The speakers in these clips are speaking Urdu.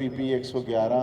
PP 111,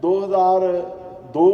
2002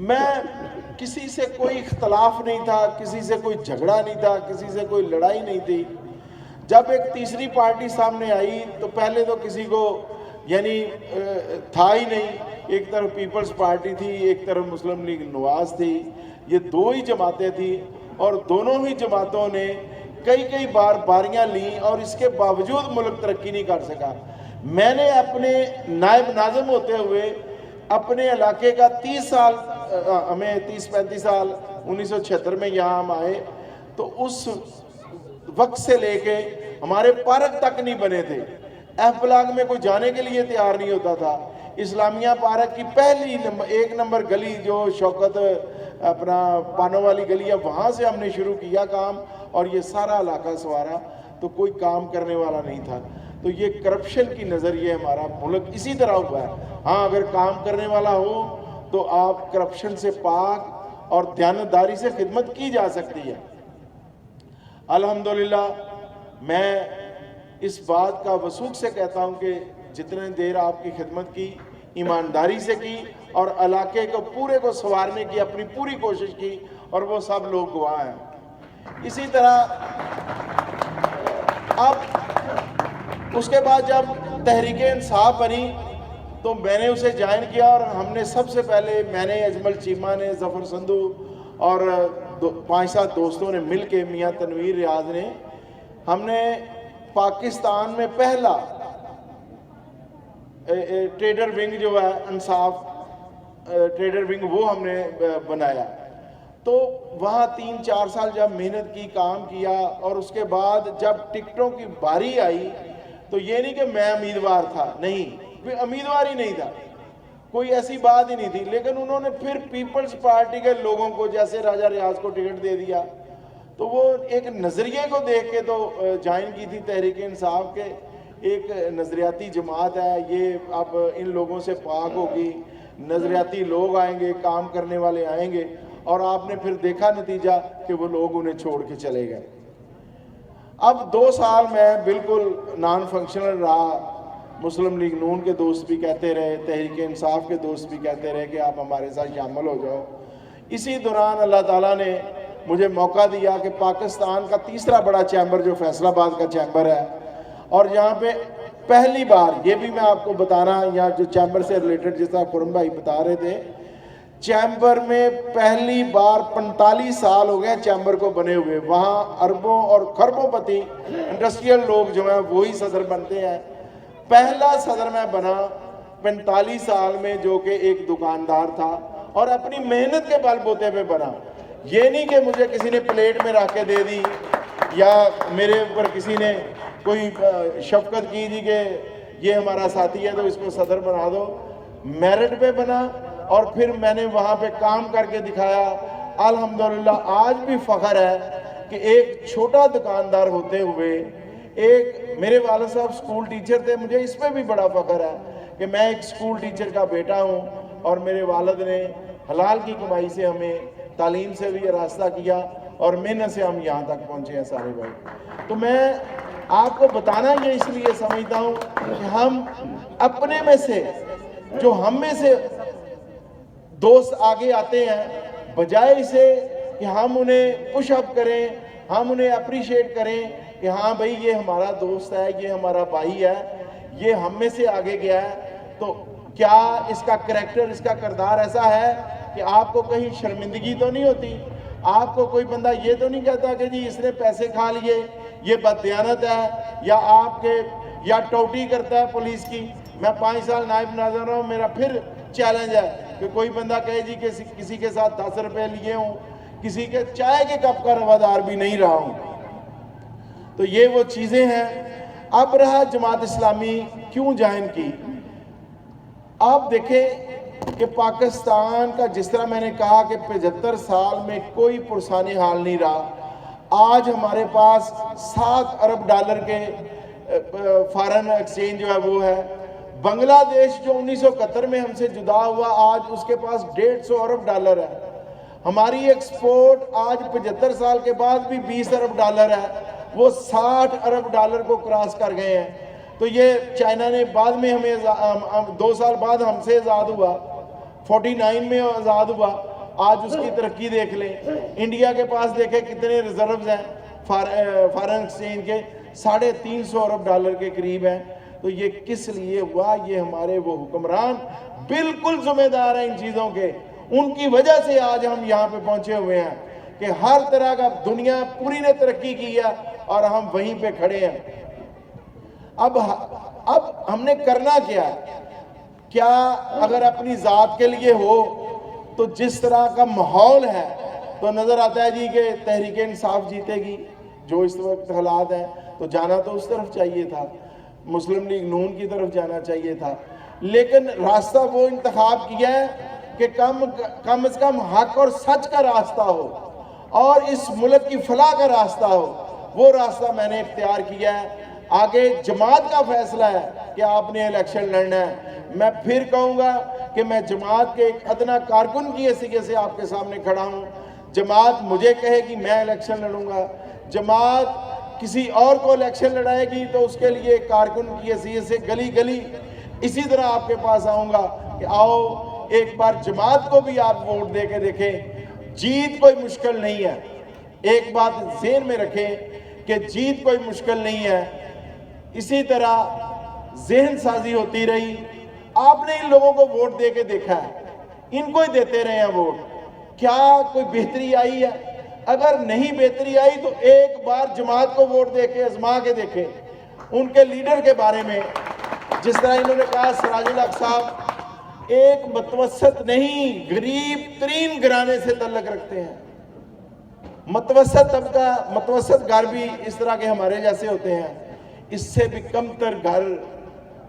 میں کسی سے کوئی اختلاف نہیں تھا، کسی سے کوئی جھگڑا نہیں تھا، کسی سے کوئی لڑائی نہیں تھی۔ جب ایک تیسری پارٹی سامنے آئی تو پہلے تو کسی کو یعنی تھا ہی نہیں، ایک طرف پیپلز پارٹی تھی، ایک طرف مسلم لیگ نواز تھی، یہ دو ہی جماعتیں تھیں، اور دونوں ہی جماعتوں نے کئی بار باریاں لیں اور اس کے باوجود ملک ترقی نہیں کر سکا۔ میں نے اپنے نائب ناظم ہوتے ہوئے اپنے علاقے کا 30 سال، ہمیں 30-35 سال 1976 میں یہاں ہم آئے، تو اس وقت سے لے کے ہمارے پارک تک نہیں بنے تھے۔ ایف بلاک میں کوئی جانے کے لیے تیار نہیں ہوتا تھا۔ اسلامیہ پارک کی پہلی 1 نمبر گلی جو شوکت اپنا پانوں والی گلی ہے، وہاں سے ہم نے شروع کیا کام، اور یہ سارا علاقہ سوارا، تو کوئی کام کرنے والا نہیں تھا۔ تو یہ کرپشن کی نظریے ہمارا ملک اسی طرح ہوا ہے۔ ہاں اگر کام کرنے والا ہو تو آپ کرپشن سے پاک اور دیانتداری سے خدمت کی جا سکتی ہے۔ الحمدللہ میں اس بات کا وثوق سے کہتا ہوں کہ جتنے دیر آپ کی خدمت کی، ایمانداری سے کی، اور علاقے کو پورے کو سنوارنے کی اپنی پوری کوشش کی، اور وہ سب لوگ گواہ ہیں۔ اسی طرح اب اس کے بعد جب تحریک انصاف بنی تو میں نے اسے جوائن کیا، اور ہم نے سب سے پہلے میں نے، اجمل چیمہ نے، ظفر سندھو اور 5-7 دوستوں نے مل کے، میاں تنویر ریاض نے، ہم نے پاکستان میں پہلا ٹریڈر ونگ جو ہے انصاف ٹریڈر ونگ، وہ ہم نے بنایا۔ تو وہاں 3-4 سال جب محنت کی، کام کیا، اور اس کے بعد جب ٹکٹوں کی باری آئی تو یہ نہیں کہ میں امیدوار تھا، نہیں، کوئی امیدوار ہی نہیں تھا، کوئی ایسی بات ہی نہیں تھی، لیکن انہوں نے پھر پیپلز پارٹی کے لوگوں کو، جیسے راجہ ریاض کو ٹکٹ دے دیا، تو وہ ایک نظریے کو دیکھ کے تو جوائن کی تھی تحریک انصاف کے، ایک نظریاتی جماعت ہے یہ، اب ان لوگوں سے پاک ہوگی، نظریاتی لوگ آئیں گے، کام کرنے والے آئیں گے، اور آپ نے پھر دیکھا نتیجہ کہ وہ لوگ انہیں چھوڑ کے چلے گئے۔ اب 2 سال میں بالکل نان فنکشنل رہا، مسلم لیگ نون کے دوست بھی کہتے رہے، تحریک انصاف کے دوست بھی کہتے رہے کہ آپ ہمارے ساتھ شامل ہو جاؤ۔ اسی دوران اللہ تعالیٰ نے مجھے موقع دیا کہ پاکستان کا تیسرا بڑا چیمبر جو فیصل آباد کا چیمبر ہے، اور یہاں پہ پہلی بار، یہ بھی میں آپ کو بتانا، یہاں جو چیمبر سے ریلیٹڈ جس طرح قرم بھائی بتا رہے تھے، چیمبر میں پہلی بار 45 سال ہو گئے چیمبر کو بنے ہوئے، وہاں اربوں اور خربوں پتی انڈسٹریل لوگ جو ہیں وہی صدر بنتے ہیں۔ پہلا صدر میں بنا 45 سال میں، جو کہ ایک دکاندار تھا، اور اپنی محنت کے بل بوتے پہ بنا۔ یہ نہیں کہ مجھے کسی نے پلیٹ میں رکھ کے دے دی، یا میرے اوپر کسی نے کوئی شفقت کی جی کہ یہ ہمارا ساتھی ہے تو اس کو صدر بنا دو، میرٹ پہ بنا، اور پھر میں نے وہاں پہ کام کر کے دکھایا۔ الحمدللہ آج بھی فخر ہے کہ ایک چھوٹا دکاندار ہوتے ہوئے، ایک میرے والد صاحب سکول ٹیچر تھے، مجھے اس پہ بھی بڑا فخر ہے کہ میں ایک سکول ٹیچر کا بیٹا ہوں، اور میرے والد نے حلال کی کمائی سے ہمیں تعلیم سے بھی راستہ کیا، اور محنت سے ہم یہاں تک پہنچے ہیں سارے بھائی۔ تو میں آپ کو بتانا یہ اس لیے سمجھتا ہوں کہ ہم اپنے میں سے، جو ہم میں سے دوست آگے آتے ہیں، بجائے اسے کہ ہم انہیں پش اپ کریں، ہم انہیں اپریشیٹ کریں کہ ہاں بھائی یہ ہمارا دوست ہے، یہ ہمارا بھائی ہے، یہ ہم میں سے آگے گیا ہے، تو کیا اس کا کریکٹر، اس کا کردار ایسا ہے کہ آپ کو کہیں شرمندگی تو نہیں ہوتی؟ آپ کو کوئی بندہ یہ تو نہیں کہتا کہ جی اس نے پیسے کھا لیے، یہ بددیانت ہے، یا آپ کے، یا ٹوٹی کرتا ہے پولیس کی؟ میں 5 سال نائب ناظر رہا ہوں، میرا پھر چیلنج ہے کہ کوئی بندہ کہے جی کہ کسی کے ساتھ 10 روپے لیے ہوں، کسی کے چائے کے کپ کا روادار بھی نہیں رہا ہوں۔ تو یہ وہ چیزیں ہیں۔ اب رہا جماعت اسلامی کیوں جوائن کی، آپ دیکھیں کہ پاکستان کا، جس طرح میں نے کہا کہ 75 سال میں کوئی پرسانی حال نہیں رہا، آج ہمارے پاس 7 ارب ڈالر کے فارن ایکسچینج جو ہے وہ ہے۔ بنگلہ دیش جو 1971 میں ہم سے جدا ہوا، آج اس کے پاس 150 ارب ڈالر ہے۔ ہماری ایکسپورٹ آج 75 سال کے بعد بھی 20 ارب ڈالر ہے، وہ 60 ارب ڈالر کو کراس کر گئے ہیں۔ تو یہ چائنا نے بعد میں ہمیں 2 سال بعد ہم سے آزاد ہوا، 49 میں آزاد ہوا، آج اس کی ترقی دیکھ لیں. انڈیا کے پاس دیکھیں کتنے ریزروز ہیں فارن ایکسچینج کے, $350 ارب کے قریب ہیں. تو یہ کس لیے ہوا؟ یہ ہمارے وہ حکمران بالکل ذمہ دار ہیں ان چیزوں کے. ان کی وجہ سے آج ہم یہاں پہ پہنچے ہوئے ہیں کہ ہر طرح کا دنیا پوری نے ترقی کی ہے اور ہم وہیں پہ کھڑے ہیں. اب ہم نے کرنا کیا اگر اپنی ذات کے لیے ہو تو جس طرح کا ماحول ہے تو نظر آتا ہے جی کہ تحریک انصاف جیتے گی. جو اس وقت حالات ہیں تو جانا تو اس طرف چاہیے تھا, مسلم لیگ نون کی طرف جانا چاہیے تھا. لیکن راستہ وہ انتخاب کیا ہے کہ کم از کم حق اور سچ کا راستہ ہو اور اس ملک کی فلاح کا راستہ ہو. وہ راستہ میں نے اختیار کیا ہے. آگے جماعت کا فیصلہ ہے کہ آپ نے الیکشن لڑنا ہے. میں پھر کہوں گا کہ میں جماعت کے ایک ادنا کارکن کی حیثیت سے آپ کے سامنے کھڑا ہوں. جماعت مجھے کہے کہ میں الیکشن لڑوں گا, جماعت کسی اور کو الیکشن لڑائے گی تو اس کے لیے کارکن کی حیثیت سے گلی گلی اسی طرح آپ کے پاس آؤں گا کہ آؤ ایک بار جماعت کو بھی آپ ووٹ دے کے دیکھیں. جیت کوئی مشکل نہیں ہے. ایک بات ذہن میں رکھیں کہ جیت کوئی مشکل نہیں ہے. اسی طرح ذہن سازی ہوتی رہی. آپ نے ان لوگوں کو ووٹ دے کے دیکھا ہے, ان کو ہی دیتے رہے ہیں ووٹ. کیا کوئی بہتری آئی ہے؟ اگر نہیں بہتری آئی تو ایک بار جماعت کو ووٹ دے کے آزما کے دیکھیں. ان کے لیڈر کے بارے میں جس طرح انہوں نے کہا, سراج الحق صاحب ایک متوسط نہیں غریب ترین گھرانے سے تعلق رکھتے ہیں. متوسط طبقہ, متوسط گھر بھی اس طرح کے ہمارے جیسے ہوتے ہیں. اس سے بھی کم تر گھر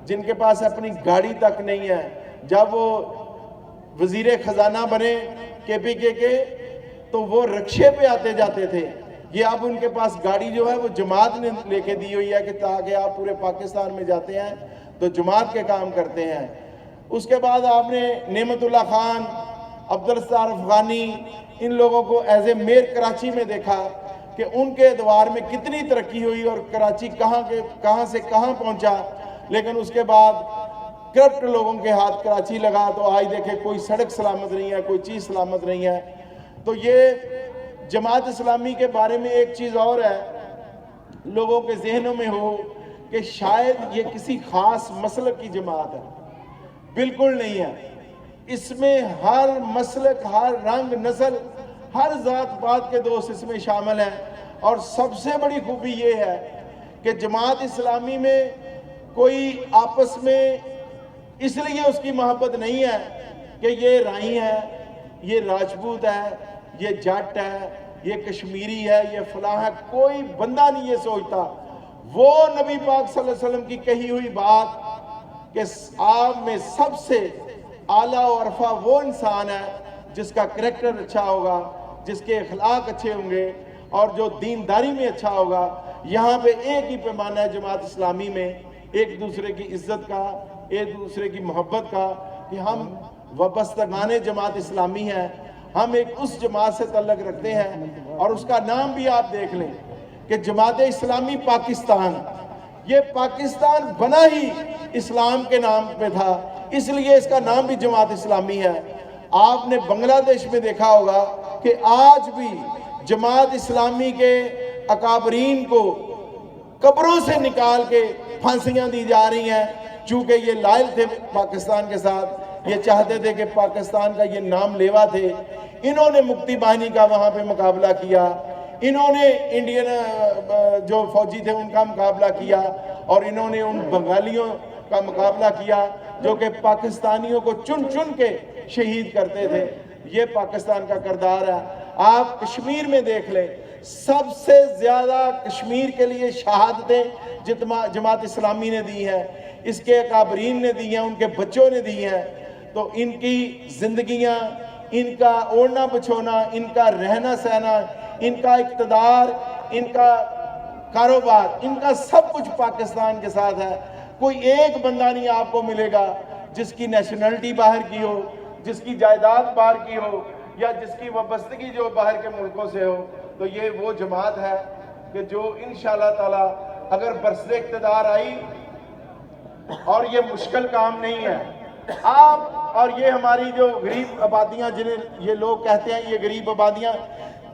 جن کے پاس اپنی گاڑی تک نہیں ہے. جب وہ وزیر خزانہ بنے KPK کے تو وہ رکشے پہ آتے جاتے تھے. یہ اب ان کے پاس گاڑی جو ہے وہ جماعت نے لے کے دی ہوئی ہے کہ تاکہ آپ پورے پاکستان میں جاتے ہیں تو جماعت کے کام کرتے ہیں. اس کے بعد آپ نے نعمت اللہ خان, عبدالستار افغانی, ان لوگوں کو ایز اے میئر کراچی میں دیکھا کہ ان کے ادوار میں کتنی ترقی ہوئی اور کراچی کہاں سے کہاں پہنچا. لیکن اس کے بعد کرپٹ لوگوں کے ہاتھ کراچی لگا تو آج دیکھیں کوئی سڑک سلامت نہیں ہے, کوئی چیز سلامت نہیں ہے. تو یہ جماعت اسلامی کے بارے میں ایک چیز اور ہے لوگوں کے ذہنوں میں ہو کہ شاید یہ کسی خاص مسلک کی جماعت ہے. بالکل نہیں ہے. اس میں ہر مسلک, ہر رنگ, نسل, ہر ذات پات کے دوست اس میں شامل ہیں. اور سب سے بڑی خوبی یہ ہے کہ جماعت اسلامی میں کوئی آپس میں اس لیے اس کی محبت نہیں ہے کہ یہ رائی ہے, یہ راجپوت ہے, یہ جٹ ہے, یہ کشمیری ہے, یہ فلاں ہے. کوئی بندہ نہیں یہ سوچتا. وہ نبی پاک صلی اللہ علیہ وسلم کی کہی ہوئی بات کہ آپ میں سب سے اعلیٰ و عرفہ وہ انسان ہے جس کا کریکٹر اچھا ہوگا, جس کے اخلاق اچھے ہوں گے اور جو دینداری میں اچھا ہوگا. یہاں پہ ایک ہی پیمانہ ہے جماعت اسلامی میں, ایک دوسرے کی عزت کا, ایک دوسرے کی محبت کا, کہ ہم وابستگان جماعت اسلامی ہیں. ہم ایک اس جماعت سے تعلق رکھتے ہیں اور اس کا نام بھی آپ دیکھ لیں کہ جماعت اسلامی پاکستان. یہ پاکستان بنا ہی اسلام کے نام پہ تھا, اس لیے اس کا نام بھی جماعت اسلامی ہے. آپ نے بنگلہ دیش میں دیکھا ہوگا کہ آج بھی جماعت اسلامی کے اکابرین کو قبروں سے نکال کے پھانسیاں دی جا رہی ہیں, چونکہ یہ لائل تھے پاکستان کے ساتھ, یہ چاہتے تھے کہ پاکستان کا یہ نام لیوا تھے. انہوں نے مکتی باہنی کا وہاں پہ مقابلہ کیا, انہوں نے انڈین جو فوجی تھے ان کا مقابلہ کیا, اور انہوں نے ان بنگالیوں کا مقابلہ کیا جو کہ پاکستانیوں کو چن چن کے شہید کرتے تھے. یہ پاکستان کا کردار ہے. آپ کشمیر میں دیکھ لیں, سب سے زیادہ کشمیر کے لیے شہادتیں جماعت اسلامی نے دی ہیں, اس کے اکابرین نے دی ہیں, ان کے بچوں نے دی ہیں. تو ان کی زندگیاں, ان کا اوڑھنا بچھونا, ان کا رہنا سہنا, ان کا اقتدار, ان کا کاروبار, ان کا سب کچھ پاکستان کے ساتھ ہے. کوئی ایک بندہ نہیں آپ کو ملے گا جس کی نیشنلٹی باہر کی ہو, جس کی جائیداد باہر کی ہو, یا جس کی وابستگی جو باہر کے ملکوں سے ہو. تو یہ وہ جماعت ہے کہ جو انشاءاللہ تعالی اگر برسر اقتدار آئی, اور یہ مشکل کام نہیں ہے. آپ اور یہ ہماری جو غریب آبادیاں جنہیں یہ لوگ کہتے ہیں یہ غریب آبادیاں،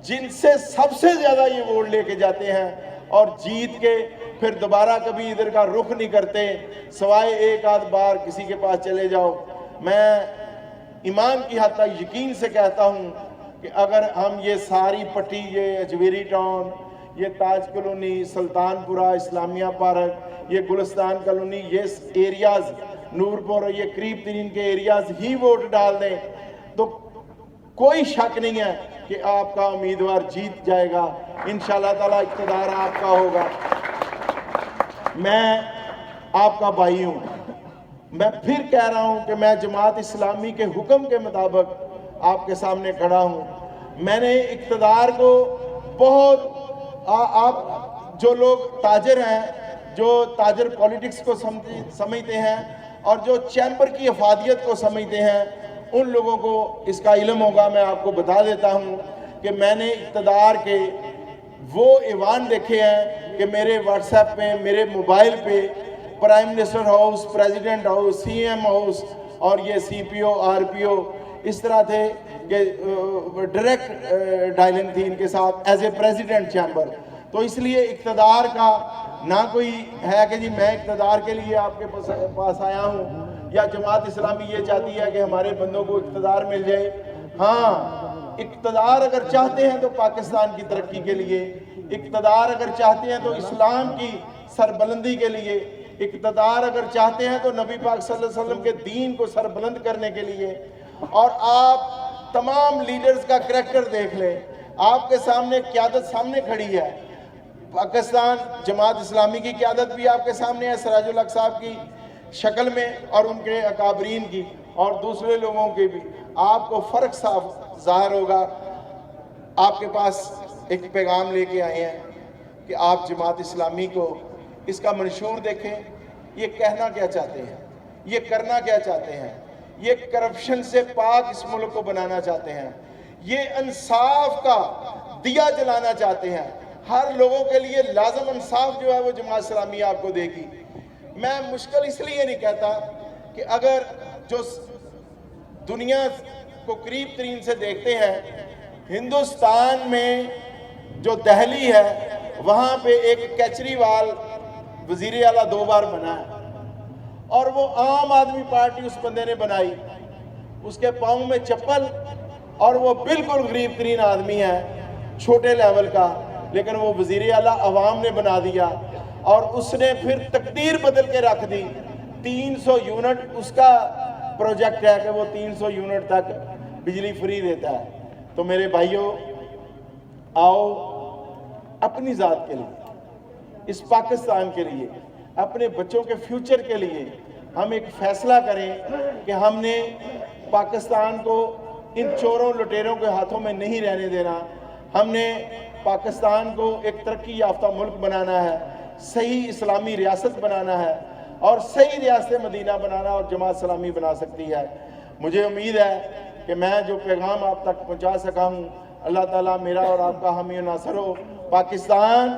جن سے سب سے زیادہ یہ ووٹ لے کے جاتے ہیں اور جیت کے پھر دوبارہ کبھی ادھر کا رخ نہیں کرتے سوائے ایک آدھ بار کسی کے پاس چلے جاؤ. میں ایمان کی حد تک یقین سے کہتا ہوں کہ اگر ہم یہ ساری پٹی، یہ اجویری ٹاؤن، یہ تاج کالونی، سلطان پورہ، اسلامیہ پارک، یہ گلستان کالونی، یہ ایریاز، نورپور اور یہ قریب ترین کے ایریاز ہی ووٹ ڈال دیں تو کوئی شک نہیں ہے کہ آپ کا امیدوار جیت جائے گا. انشاءاللہ تعالیٰ اقتدار آپ کا ہوگا. میں آپ کا بھائی ہوں. میں پھر کہہ رہا ہوں کہ میں جماعت اسلامی کے حکم کے مطابق آپ کے سامنے کھڑا ہوں. میں نے اقتدار کو بہت آپ جو لوگ تاجر ہیں، جو تاجر پولیٹکس کو سمجھتے ہیں اور جو چیمبر کی افادیت کو سمجھتے ہیں، ان لوگوں کو اس کا علم ہوگا. میں آپ کو بتا دیتا ہوں کہ میں نے اقتدار کے وہ ایوان دیکھے ہیں کہ میرے واٹس ایپ پہ، میرے موبائل پہ prime minister house, president house, C M house اور یہ سی پی او، آر پی او اس طرح تھے کہ ڈائریکٹ ڈائلنگ تھی ان کے ساتھ ایز اے پریزیڈنٹ چیمبر. تو اس لیے اقتدار کا نہ کوئی ہے کہ جی میں اقتدار کے لیے آپ کے پاس آیا ہوں یا جماعت اسلامی یہ چاہتی ہے کہ ہمارے بندوں کو اقتدار مل جائے. ہاں، اقتدار اگر چاہتے ہیں تو پاکستان کی ترقی کے لیے، اقتدار اگر چاہتے ہیں تو اسلام کی سربلندی کے لیے، اقتدار اگر چاہتے ہیں تو نبی پاک صلی اللہ علیہ وسلم کے دین کو سربلند کرنے کے لیے. اور آپ تمام لیڈرز کا کریکٹر دیکھ لیں. آپ کے سامنے قیادت سامنے کھڑی ہے. پاکستان جماعت اسلامی کی قیادت بھی آپ کے سامنے ہے سراج الحق صاحب کی شکل میں اور ان کے اکابرین کی اور دوسرے لوگوں کے بھی. آپ کو فرق صاف ظاہر ہوگا. آپ کے پاس ایک پیغام لے کے آئے ہیں کہ آپ جماعت اسلامی کو اس کا منشور دیکھیں. یہ کہنا کیا چاہتے ہیں، یہ کرنا کیا چاہتے ہیں. یہ کرپشن سے پاک اس ملک کو بنانا چاہتے ہیں. یہ انصاف کا دیا جلانا چاہتے ہیں. ہر لوگوں کے لیے لازم انصاف جو ہے وہ جماعت اسلامی آپ کو دے گی. میں مشکل اس لیے نہیں کہتا کہ اگر جو دنیا کو قریب ترین سے دیکھتے ہیں، ہندوستان میں جو دہلی ہے وہاں پہ ایک کیجریوال وزیر اعلیٰ 2 بار بنا ہے اور وہ عام آدمی پارٹی اس بندے نے بنائی. اس کے پاؤں میں چپل اور وہ بالکل غریب ترین آدمی ہے، چھوٹے لیول کا، لیکن وہ وزیر اعلیٰ عوام نے بنا دیا. اور اس نے پھر تقدیر بدل کے رکھ دی. 300 یونٹ اس کا پروجیکٹ ہے کہ وہ 300 یونٹ تک بجلی فری دیتا ہے. تو میرے بھائیوں، آؤ اپنی ذات کے لیے، اس پاکستان کے لیے، اپنے بچوں کے فیوچر کے لیے ہم ایک فیصلہ کریں کہ ہم نے پاکستان کو ان چوروں لٹیروں کے ہاتھوں میں نہیں رہنے دینا. ہم نے پاکستان کو ایک ترقی یافتہ ملک بنانا ہے، صحیح اسلامی ریاست بنانا ہے اور صحیح ریاست مدینہ بنانا، اور جماعت اسلامی بنا سکتی ہے. مجھے امید ہے کہ میں جو پیغام آپ تک پہنچا سکا ہوں، اللہ تعالیٰ میرا اور آپ کا حامی و ناصر ہو. پاکستان